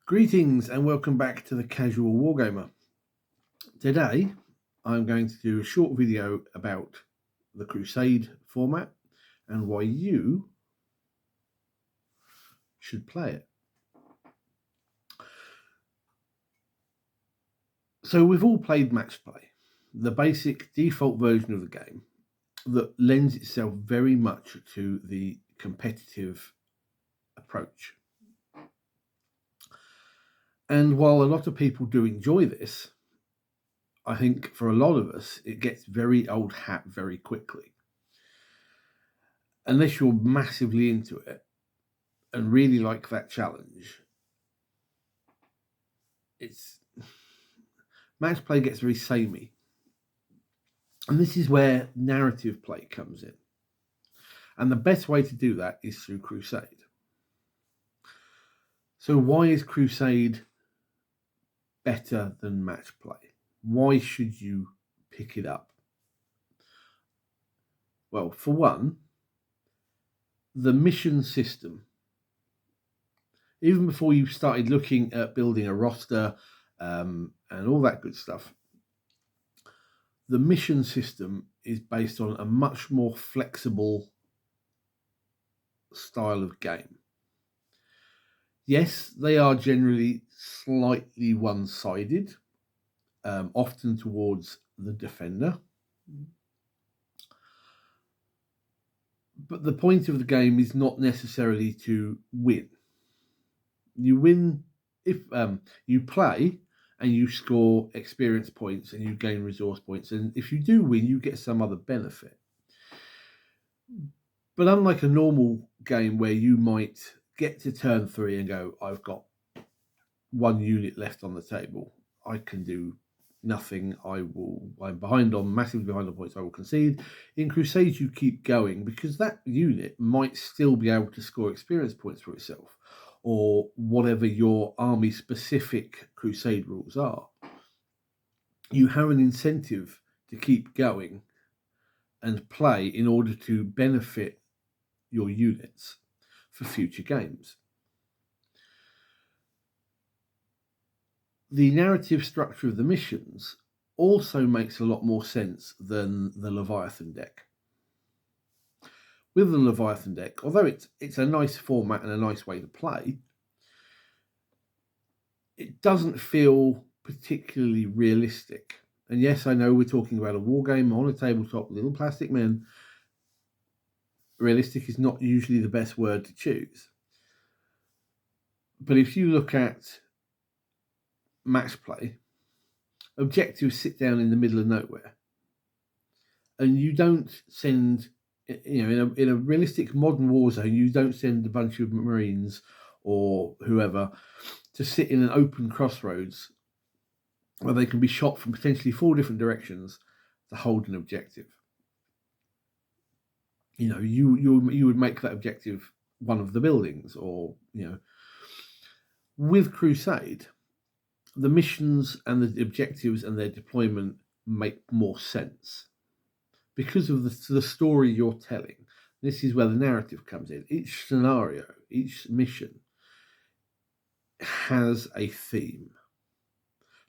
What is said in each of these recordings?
Greetings and welcome back to the Casual Wargamer. Today I'm going to do a short video about the Crusade format and why you should play it. So we've all played match play, the basic default version of the game that lends itself very much to the competitive approach. And while a lot of people do enjoy this, I think for a lot of us, it gets very old hat very quickly. Unless you're massively into it and really like that challenge, match play gets very samey. And this is where narrative play comes in. And the best way to do that is through Crusade. So why is Crusade better than match play? Why should you pick it up? Well, for one, the mission system. Even before you started looking at building a roster and all that good stuff, the mission system is based on a much more flexible style of game. Yes, they are generally slightly one-sided, often towards the defender. But the point of the game is not necessarily to win. You win if you play and you score experience points and you gain resource points. And if you do win, you get some other benefit. But unlike a normal game where you might get to turn 3 and go, I've got one unit left on the table, I can do nothing, I'm massively behind on points, I will concede. In Crusade, you keep going because that unit might still be able to score experience points for itself, or whatever your army-specific Crusade rules are. You have an incentive to keep going and play in order to benefit your units for future games. The narrative structure of the missions also makes a lot more sense than the Leviathan deck. With the Leviathan deck, although it's a nice format and a nice way to play, it doesn't feel particularly realistic. And yes, I know we're talking about a war game on a tabletop, little plastic men. Realistic is not usually the best word to choose. But if you look at match play, objectives sit down in the middle of nowhere. And you don't send, in a realistic modern war zone, you don't send a bunch of Marines or whoever to sit in an open crossroads where they can be shot from potentially 4 different directions to hold an objective. You would make that objective one of the buildings, or with Crusade, the missions and the objectives and their deployment make more sense because of the story you're telling. This is where the narrative comes in. Each scenario, each mission has a theme.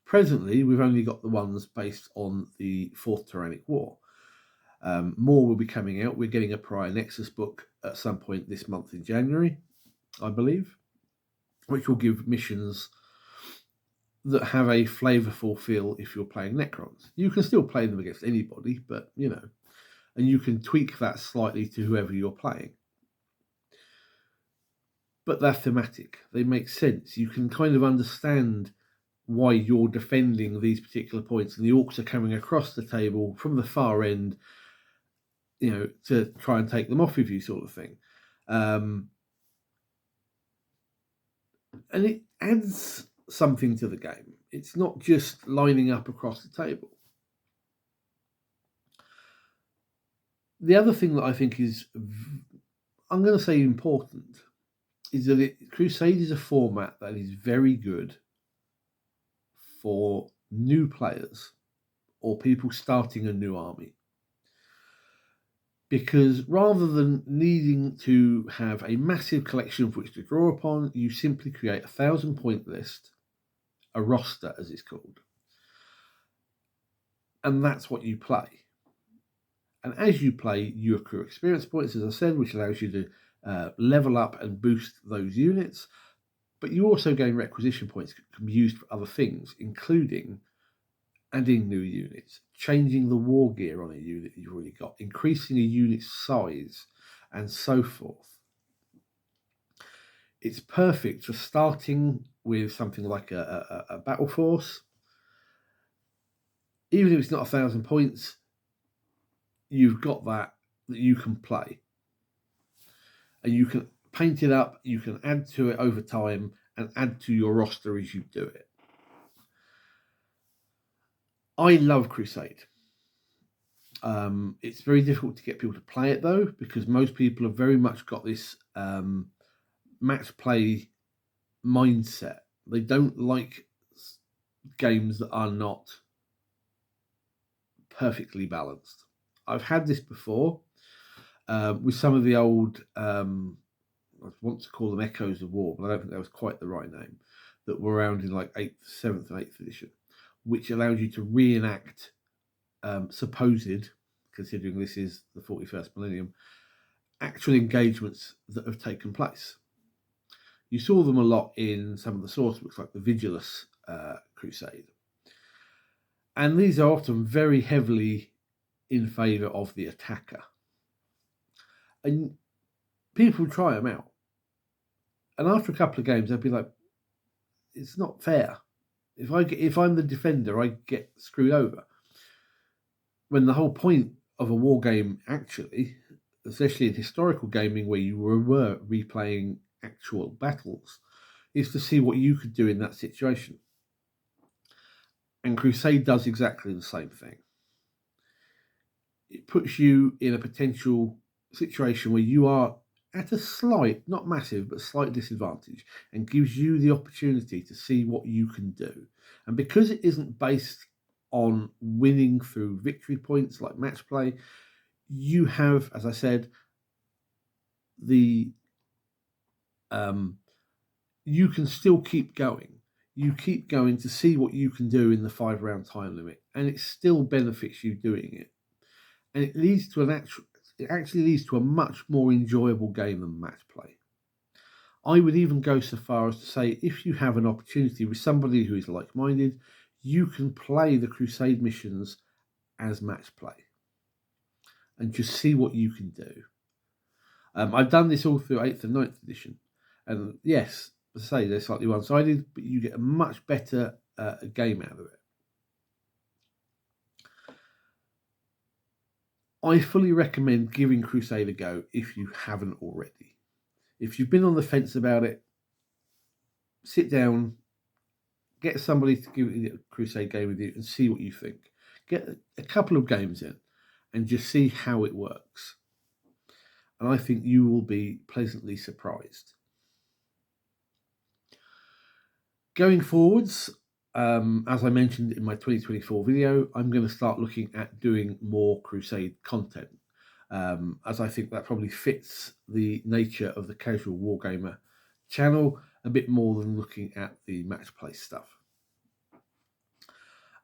Presently, we've only got the ones based on the 4th Tyrannic War. More will be coming out. We're getting a Prior Nexus book at some point this month in January, I believe, which will give missions that have a flavourful feel if you're playing Necrons. You can still play them against anybody, but, and you can tweak that slightly to whoever you're playing. But they're thematic. They make sense. You can kind of understand why you're defending these particular points, and the orcs are coming across the table from the far end, to try and take them off of you, sort of thing. And it adds something to the game. It's not just lining up across the table. The other thing that I think is, I'm going to say important, is that Crusade is a format that is very good for new players or people starting a new army, because rather than needing to have a massive collection of which to draw upon, you simply create a 1,000-point list, a roster as it's called, and that's what you play. And as you play, you accrue experience points, as I said, which allows you to level up and boost those units. But you also gain requisition points that can be used for other things, including adding new units, changing the war gear on a unit you've already got, increasing a unit's size, and so forth. It's perfect for starting with something like a battle force. Even if it's not 1,000 points, you've got that you can play. And you can paint it up, you can add to it over time, and add to your roster as you do it. I love Crusade. It's very difficult to get people to play it, though, because most people have very much got this match play mindset. They don't like games that are not perfectly balanced. I've had this before with some of the old, I want to call them Echoes of War, but I don't think that was quite the right name, that were around in like 7th and 8th edition, which allowed you to reenact supposed, considering this is the 41st millennium, actual engagements that have taken place. You saw them a lot in some of the source books, like the Vigilus Crusade. And these are often very heavily in favour of the attacker. And people try them out. And after a couple of games, they'd be like, it's not fair. If I'm the defender, I get screwed over. When the whole point of a war game, actually, especially in historical gaming where you were replaying actual battles, is to see what you could do in that situation. And Crusade does exactly the same thing. It puts you in a potential situation where you are at a slight, not massive, but slight disadvantage, and gives you the opportunity to see what you can do. And because it isn't based on winning through victory points like match play, you have, as I said, you can still keep going. You keep going to see what you can do in the 5-round time limit, and it still benefits you doing it. And it leads to it actually leads to a much more enjoyable game than match play. I would even go so far as to say, if you have an opportunity with somebody who is like-minded, you can play the Crusade missions as match play and just see what you can do. I've done this all through 8th and 9th edition. And yes, as I say, they're slightly one-sided, but you get a much better game out of it. I fully recommend giving Crusade a go if you haven't already. If you've been on the fence about it, sit down, get somebody to give a Crusade game with you and see what you think. Get a couple of games in and just see how it works. And I think you will be pleasantly surprised. Going forwards, as I mentioned in my 2024 video, I'm going to start looking at doing more Crusade content, as I think that probably fits the nature of the casual wargamer channel a bit more than looking at the match play stuff.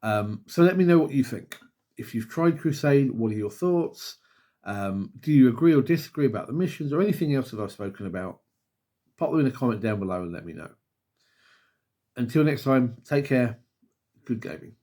So let me know what you think. If you've tried Crusade, what are your thoughts? Do you agree or disagree about the missions or anything else that I've spoken about? Pop them in a comment down below and let me know. Until next time, take care. Good gaming.